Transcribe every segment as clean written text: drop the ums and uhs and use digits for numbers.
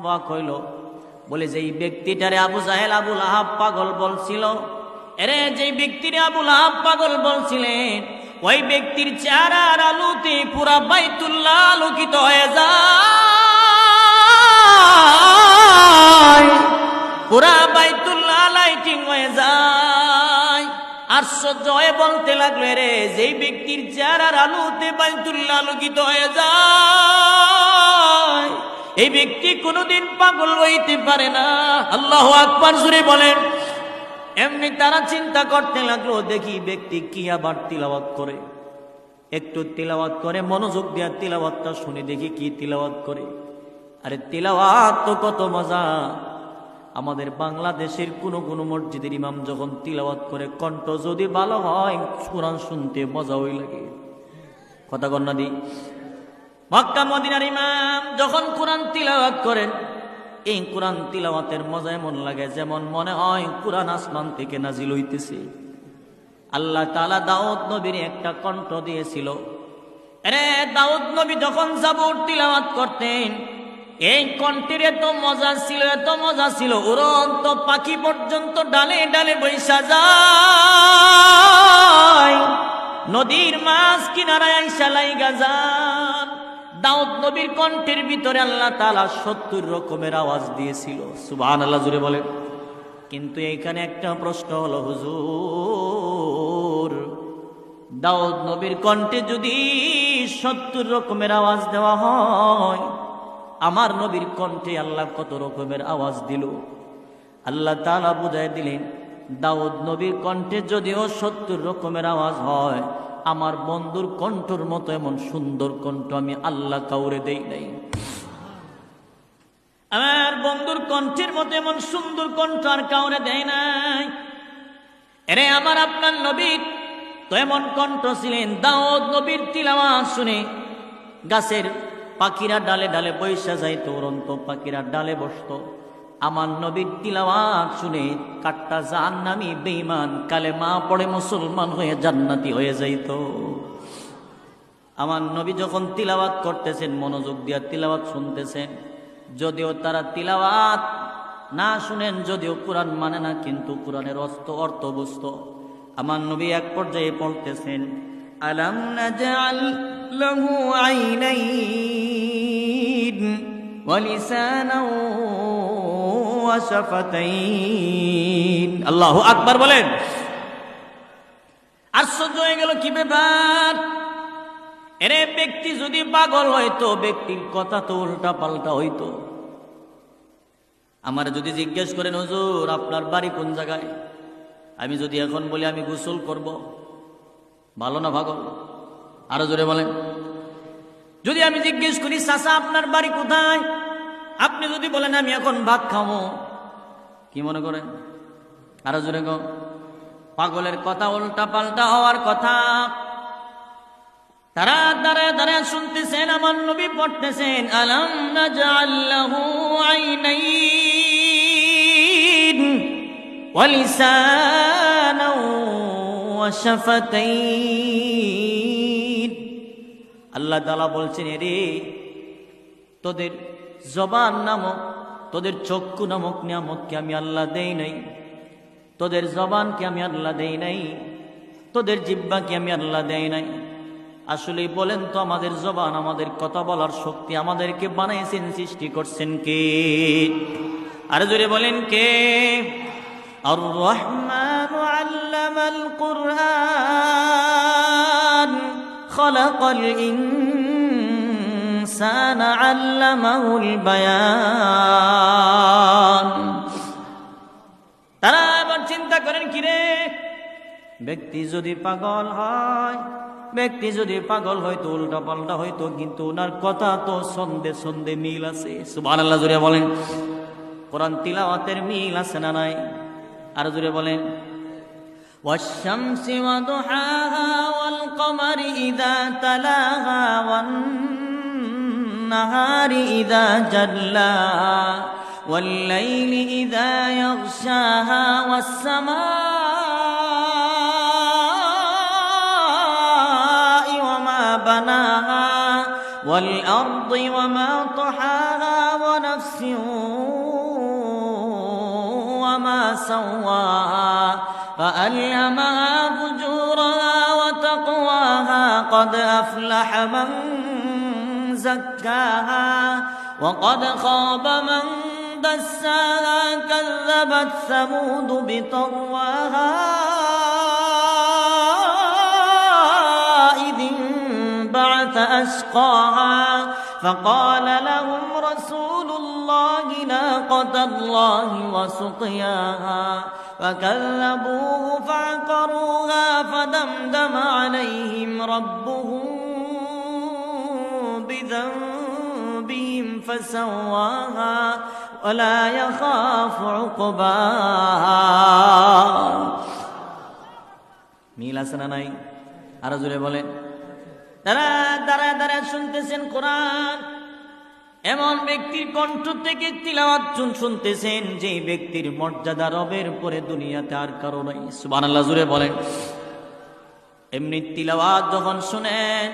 অবাক হইল, বলে যেই ব্যক্তিটারে আবু জাহেল আবু লাহাব পাগল বলছিল, এরে যেই ব্যক্তিরে আবু লাহাব পাগল বলছিলেন, ওই ব্যক্তির চেহারার আলোতে পুরা বাইতুল্লাহ আলোকিত হয়ে যায়, পুরা বাইতুল্লাহ লাইটিং হয়ে যায়। আশ্চর্য হয়ে বলতে লাগলো, রে যেই ব্যক্তির চেহারার আলোতে বাইতুল্লাহ আলোকিত হয়ে যায়, এই ব্যক্তি কোনোদিন পাগল হইতে পারে না। আল্লাহু আকবার জোরে বলেন। এমনি তারা চিন্তা করতে লাগলো, দেখি ব্যক্তি কি আবার তিলাওয়াত করে, একটু তিলাওয়াত করে, মনোযোগ দিয়া তিলাওয়াতটা শুনে দেখি কি তিলাওয়াত করে। আরে তিলাওয়াত তো কত মজা। আমাদের বাংলাদেশের কোন কোন মসজিদের ইমাম যখন তিলাওয়াত করে, কণ্ঠ যদি ভালো হয়, কোরআন শুনতে মজা ওই লাগে। কথা কন্যা দি, মক্কা মদিনার ইমাম যখন কোরআন তিলাওয়াত করেন, এই কোরআন তিলাওয়াতের মজা এমন লাগে যেমন মনে হয় কোরআন আসমান থেকে নাজিল হইতেছে। আল্লাহ তাআলা দাউদ নবীর একটা কণ্ঠ দিয়েছিল। আরে দাউদ নবী যখন জাবুর তিলাওয়াত করতেন, এই কণ্ঠের এত মজা ছিল, এত মজা ছিল, উড়ন্ত পাখি পর্যন্ত ডালে ডালে বৈশা যায়, নদীর মাছ কিনারায় আইসা লাইগা যান। দাউদ নবীর কণ্ঠের ভিতরে আল্লাহ তাআলা ৭০ রকমের আওয়াজ দিয়েছিল। সুবহানাল্লাহ জুড়ে বলেন। কিন্তু এইখানে একটা প্রশ্ন হলো, হুজুর দাউদ নবীর কণ্ঠে যদি ৭০ রকমের আওয়াজ দেওয়া হয়, আমার নবীর কণ্ঠে আল্লাহ কত রকমের আওয়াজ দিল? আল্লাহ তাআলা বুঝাই দিলেন, দাউদ নবীর কণ্ঠে যদিও ৭০ রকমের আওয়াজ হয়, আমার বন্ধুর কণ্ঠর মতো এমন সুন্দর কণ্ঠ আমি আল্লাহ কাউরে দেই নাই। আমার বন্ধুর কণ্ঠের মতো এমন সুন্দর কণ্ঠ আর কাউরে দেয় নাই। এরে আমার আপনার নবীর তো এমন কণ্ঠ ছিলেন, দাউদ নবীর তিলাওয়াত শুনে গাছের পাখিরা ডালে ডালে বৈশা যাইত, উড়ন্ত পাখিরা ডালে বসত। আমার নবীর তিলাওয়াত শুনে কাট্টা জাহান্নামী বেঈমান কালেমা পড়ে মুসলমান হয়ে জান্নাতি হয়ে যাইত। আমার নবী যখন তিলাওয়াত করতেছেন, মনোযোগ দিয়া তিলাওয়াত শুনতেছেন, যদিও তারা তিলাওয়াত না শুনেন, যদিও কোরআন মানে না, কিন্তু কোরআনের অর্থ বুঝতো। আমার নবী এক পর্যায়ে পড়তেছেন, আলাম নাজআল লাহু আইনাইন ওয়া লিসানান ওয়া শাফাতাইন। আল্লাহু আকবার বলেন। আশ্চর্য হয়ে গেল, কি ব্যাপার? এরে ব্যক্তি যদি পাগল হইতো, ব্যক্তির কথা তো উল্টা পাল্টা হইতো। আমার যদি জিজ্ঞেস করেন, হুজুর আপনার বাড়ি কোন জায়গায়, আমি যদি এখন বলি আমি গোসল করব, ভালো না পাগল? আরো জোরে বলেন। যদি আমি জিজ্ঞেস করি, চাচা আপনার বাড়ি কোথায়, আপনি যদি বলেন আমি এখন ভাত খাবো, কি মনে করেন? আরো জোরে গো। পাগলের কথা উল্টা পাল্টা হওয়ার কথা। তারা দাঁড়ায় দাঁড়ায় শুনতেছেন, আমার নবী পড়তেছেন, আলাম নাজআল লাহু আইনাইন ওয়া লিসানান ওয়া শাফাতাইন। আল্লাহ তাআলা বলছেন, রে তোদের জবান নামক, তোদের চক্ষু নামক নিয়ামতকে আমি আল্লাহ দেই নাই, তোদের জবানকে আমি আল্লাহ দেই নাই, তোদের জিহ্বাকে আমি আল্লাহ দেই নাই। আসলে বলেন তো, আমাদের জবান, আমাদের কথা বলার শক্তি আমাদেরকে বানাইছেন, সৃষ্টি করছেন কে? আর জোরে বলেন কে? আর রহমানু আল্লামাল কুরআন খালাকাল ইনসানা আল্লামাহুল বায়ান। তারা আবার চিন্তা করেন, কি রে ব্যক্তি যদি পাগল হয়, ব্যক্তি যদি পাগল হয়তো উল্টা পাল্টা হয়তো, কিন্তু ওনার কথা তো সন্ধে সন্ধে মিল আছে। সুবহানাল্লাহ জোরে বলেন। কোরআন তিলাওয়াতের মিল আছে না নাই? আর জোরে বলেন। ওয়াশ-শামসি ওয়া দুহাহা ওয়াল কমারি ইযা তালাহা ওয়ান নাহারি ইযা জাল্লাহা ওয়াল লাইলি ইযা ইয়াগশাহা ওয়াস সামাই ওয়া মা বানাহা والأرض وما طحاها ونفس وما سواها فألهمها فجورها وتقواها قد أفلح من زكاها وقد خاب من دساها كذبت ثمود بطغواها إذ انبعث أشقاها فقال لهم رسول الله ناقة الله وسقياها فكذبوه فعقروها فدمدم عليهم ربهم بذنبهم فسواها ولا يخاف عقباها মিল আছে না নাই? আরো জোরে বলেন। দাঁড়ায় দাঁড়ায় শুনতেছেন কোরআন, এমন ব্যক্তির কণ্ঠ থেকে তিলাওয়াত শুনতেছেন যে ব্যক্তির মর্যাদা রবের পরে দুনিয়াতে আর কারো নাই। সুবহানাল্লাহ জোরে বলেন। এমনি তিলাওয়াত যখন শুনেন,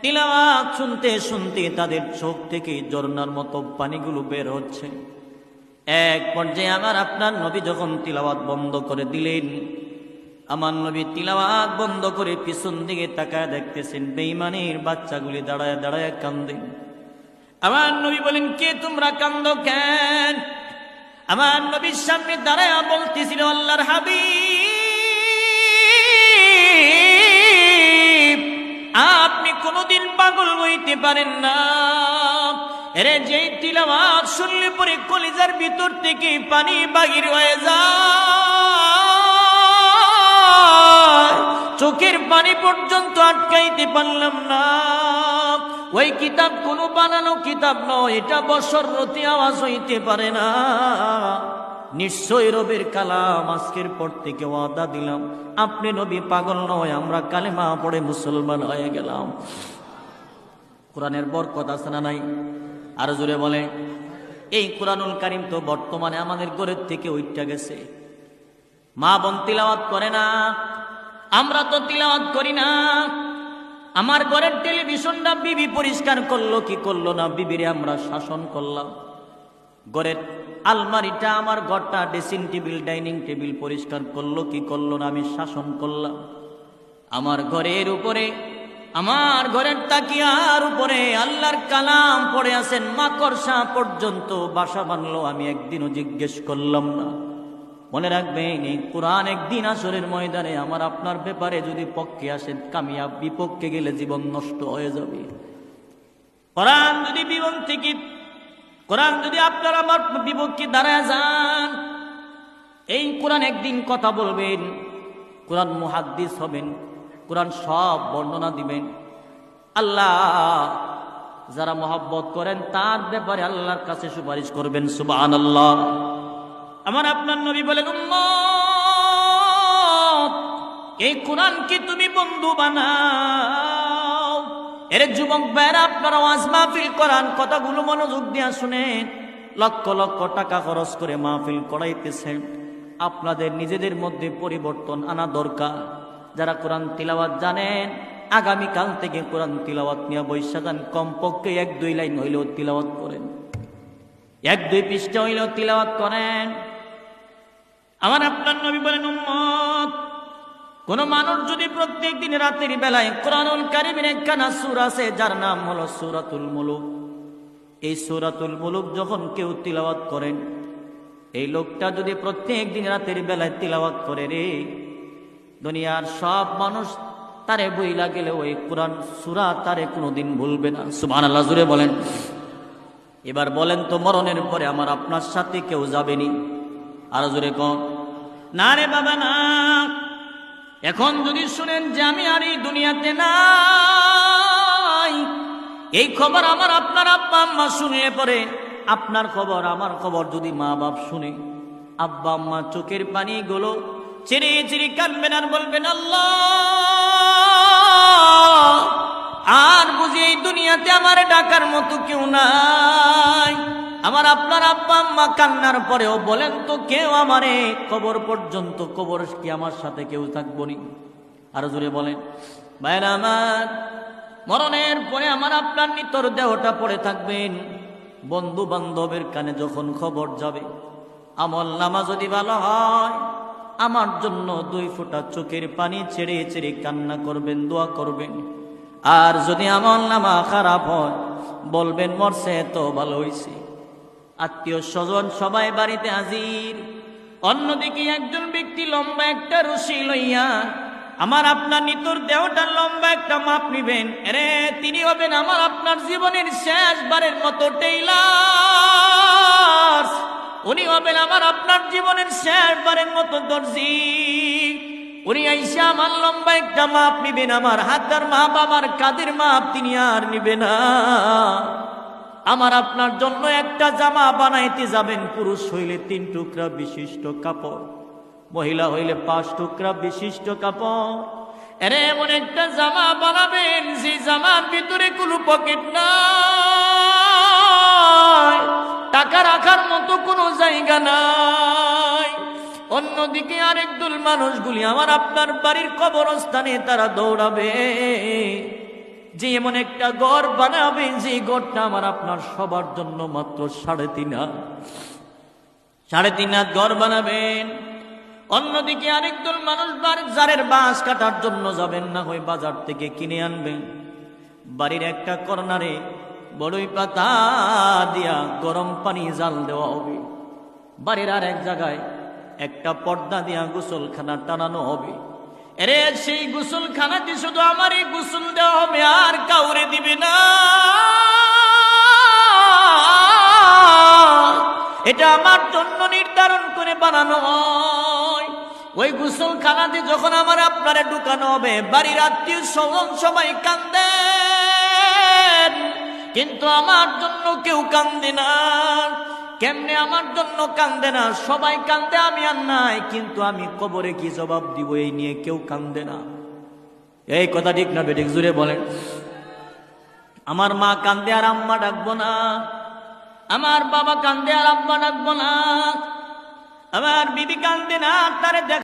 তিলাওয়াত শুনতে শুনতে তাদের চোখ থেকে ঝর্ণার মতো পানিগুলো বের হচ্ছে। এক পর্যায়ে আমার আপনার নবী যখন তিলাওয়াত বন্ধ করে দিলেন, আমার নবী তিলাওয়াত বন্ধ করে পিছন দিকে তাকায় দেখতেছেন বেঈমানের বাচ্চাগুলি দাঁড়ায় দাঁড়ায় কান্দে। আমার নবী বলেন, কে তোমরা কান্দো কেন? আমার নবীর সামনে দাঁড়ায় বলতেছিল, আল্লাহর হাবিব, আপনি কোনদিন পাগল হইতে পারেন না। এরে যেই তিলাওয়াত শুনলে পরে কলিজার ভিতর থেকে পানি বাহির হয়ে যায়, চোখের পানি পর্যন্ত আটকাইতে পারলাম না। ওই কিতাব কোনো বানানো কিতাব নয়, এটা বশররতি আওয়াজ হইতে পারে না। নিশ্চয় রবের কালাম। আজকের পর থেকে ওয়াদা দিলাম, আপনি নবী পাগল নয়, আমরা কালেমা পড়ে মুসলমান হয়ে গেলাম। কোরআনের বরকত আছে না নাই? আরো জোরে বলে। এই কোরআনুল কারীম তো বর্তমানে আমাদের ঘরের থেকে উঠে গেছে। মা বোন তিলাওয়াত করে না, আমরা তো তিলাওয়াত করি না। আমার ঘরের টেলিভিশনটা বিবি পরিষ্কার করলো কি করলো না, বিবিরে আমরা শাসন করলাম। ঘরের আলমারিটা, আমার ঘরটা, ড্রেসিং টেবিল, ডাইনিং টেবিল পরিষ্কার করলো কি করলো না, আমি শাসন করলাম। আমার ঘরের উপরে, আমার ঘরের তাকিয়ার উপরে আল্লাহর কালাম পড়ে আছেন, মাকড়সা পর্যন্ত বাসা বানলো, আমি একদিনও জিজ্ঞেস করলাম না। মনে রাখবেন, এই কোরআন একদিন আসরের ময়দানে আমার আপনার ব্যাপারে যদি পক্ষে আসেন কামিয়াব, বিপক্ষে গেলে জীবন নষ্ট হয়ে যাবে। কোরআন যদি জীবন থেকে, কোরআন যদি আপনার আমার বিপক্ষে দাঁড়ায় যান, এই কোরআন একদিন কথা বলবেন, কোরআন মুহাদ্দিস হবেন, কোরআন সব বর্ণনা দিবেন। আল্লাহ যারা মহব্বত করেন তার ব্যাপারে আল্লাহর কাছে সুপারিশ করবেন। সুবহানাল্লাহ। আমার আপনার নবী বলেন, উম্মত, এই কোরআনকে তুমি বন্ধু বানাও। এর যুবক ভাইরা, আপনারা ওয়াজ মাহফিল করান, কথাগুলো মনোযোগ দিয়ে শুনেন। লক্ষ লক্ষ টাকা খরচ করে মাহফিল করাইতেছেন, আপনাদের নিজেদের মধ্যে পরিবর্তন আনা দরকার। যারা কোরআন তিলাওয়াত জানেন, আগামীকাল থেকে কোরআন তিলাওয়াত নিয়ে বৈশা যান। কমপক্ষে 1-2 লাইন হইলেও তিলাওয়াত করেন, 1-2 পৃষ্ঠা হইলেও তিলাওয়াত করেন। আমার আপনার নবী বলেন, উম্মত, কোন মানুষ যদি প্রত্যেক দিন রাতের বেলায় কোরআনুল কারীমের একখানা সূরা আছে যার নাম হলো সূরাতুল মুলুক, এই সূরাতুল মুলুক যখন কেউ তিলাওয়াত করেন, এই লোকটা যদি প্রত্যেক দিন রাতের বেলায় তিলাওয়াত করে, রে দুনিয়ার সব মানুষ তারে বইলা গেলে ওই কোরআন সূরা তারে কোনোদিন ভুলবে না। সুবহানাল্লাহ জোরে বলেন। এবার বলেন তো, মরণের পরে আমার আপনার সাথে কেউ যাবেনি? আরো জোরে কন। না রে বাবা না। এখন যদি শুনেন যে আমি আর এই দুনিয়াতে নাই, এই খবর আমার আপনার আব্বা আম্মা শুনলে পরে, আপনার খবর আমার খবর যদি মা বাপ শুনে, আব্বা আম্মা চোখের পানিগুলো ছেড়ে ছেড়ে কাঁদবেন আর বলবেন, আল্লাহ, আর বুঝি এই দুনিয়াতে আমার ডাকার মতো কেউ নাই। আমার আপনার আব্বা আম্মা কান্নার পরেও বলেন তো, কেউ আমারে কবর পর্যন্ত, কবর কি আমার সাথে কেউ থাকবো নি? আরো জোরে বলেন। ভাইরা আমার, মরণের পরে আমার আপনার নিতর দেহটা পড়ে থাকবেন, বন্ধু বান্ধবের কানে যখন খবর যাবে, আমল নামা যদি ভালো হয়, আমার জন্য 2 ফোঁটা চোখের পানি ছেড়ে ছেড়ে কান্না করবেন, দোয়া করবেন। আর যদি আমল নামা খারাপ হয়, বলবেন মরছে তো ভালো হইছে। আত্মীয় স্বজন সবাই বাড়িতে হাজির। অন্যদিকে একজন ব্যক্তি লম্বা একটা রশি লইয়া আমার আপনার নিতর দেহটার লম্বা একটা মাপ নিবেন। আরে তিনি হবেন আমার আপনার জীবনের শেষবারের মতো টেইলার, উনি হবেন আমার আপনার জীবনের শেষবারের মতো দর্জি। উনি আইসা আমার লম্বা একটা মাপ নিবেন, আমার হাতের মাপ, আমার কাঁধের মাপ তিনি আর নিবে না। আমার আপনার জন্য একটা জামা বানাইতে যাবেন, পুরুষ হইলে 3 টুকরা বিশিষ্ট কাপড়, মহিলা হইলে 5 টুকরা বিশিষ্ট কাপড়। এরে এমন একটা জামা বানাবেন যে জামার ভিতরে কোনো পকেট নাই, টাকা রাখার মতো কোনো জায়গা নাই। অন্যদিকে আরেক দল মানুষগুলি আমার আপনার বাড়ির কবরস্থানে তারা দৌড়াবে, যে এমন একটা ঘর বানাবে যে ঘরটা আমার আপনার সবার জন্য মাত্র 3.5 হাত ঘর বানাবেন। অন্যদিকে আরেক দল মানুষ জারের বাঁশ কাটার জন্য যাবেন, না হয় বাজার থেকে কিনে আনবেন। বাড়ির একটা কর্নারে বড়ই পাতা দিয়া গরম পানি জাল দেওয়া হবে। বাড়ির আর এক জায়গায় একটা পর্দা দিয়া গোসলখানা টানানো হবে। এরে সেই গোসলখানাতে শুধু আমারই গোসল দেওয়া হবে, আর কাউরে দিবে না। এটা আমার জন্য নির্ধারণ করে বানানো হয়। ওই গোসলখানাতে যখন আমার আপনারে ঢুকানো হবে, বাড়ির আত্মীয় স্বজন সবাই কান্দেন, কিন্তু আমার জন্য কেউ কান্দে না। কেমনে আমার জন্য কান্দে না? সবাই কান্দে, আমি আর নাই, কিন্তু আমি কবরে কি জবাব দিব এই নিয়ে কেউ কান্দে না। এই কথা ঠিক না বেঠিক? জুড়ে বলেন। আমার মা কান্দে আর আম্মা ডাকবো না, আমার বাবা কান্দে আর আব্বা ডাকবো না, আমার বিবি কান্দে না, তারে দেখ